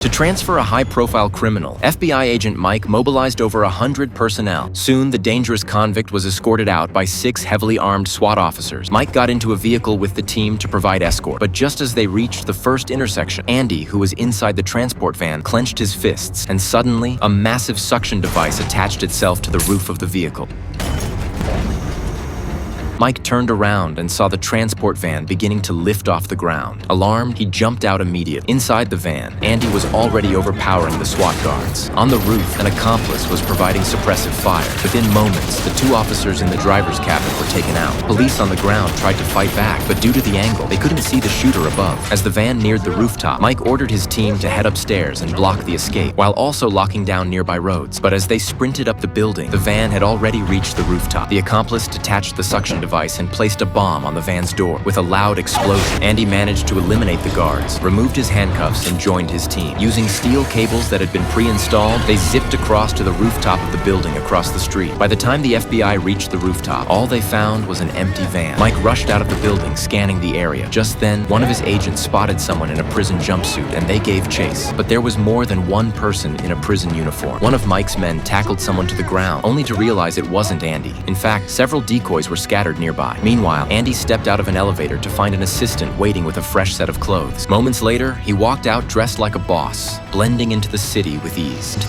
To transfer a high-profile criminal, FBI agent Mike mobilized over 100 personnel. Soon, the dangerous convict was escorted out by 6 heavily armed SWAT officers. Mike got into a vehicle with the team to provide escort, but just as they reached the first intersection, Andy, who was inside the transport van, clenched his fists, and suddenly, a massive suction device attached itself to the roof of the vehicle. Mike turned around and saw the transport van beginning to lift off the ground. Alarmed, he jumped out immediately. Inside the van, Andy was already overpowering the SWAT guards. On the roof, an accomplice was providing suppressive fire. Within moments, the 2 officers in the driver's cabin were taken out. Police on the ground tried to fight back, but due to the angle, they couldn't see the shooter above. As the van neared the rooftop, Mike ordered his team to head upstairs and block the escape, while also locking down nearby roads. But as they sprinted up the building, the van had already reached the rooftop. The accomplice detached the suction device and placed a bomb on the van's door. With a loud explosion, Andy managed to eliminate the guards, removed his handcuffs, and joined his team. Using steel cables that had been pre-installed, they zipped across to the rooftop of the building across the street. By the time the FBI reached the rooftop, all they found was an empty van. Mike rushed out of the building, scanning the area. Just then, one of his agents spotted someone in a prison jumpsuit, and they gave chase. But there was more than one person in a prison uniform. One of Mike's men tackled someone to the ground, only to realize it wasn't Andy. In fact, several decoys were scattered nearby. Meanwhile, Andy stepped out of an elevator to find an assistant waiting with a fresh set of clothes. Moments later, he walked out dressed like a boss, blending into the city with ease.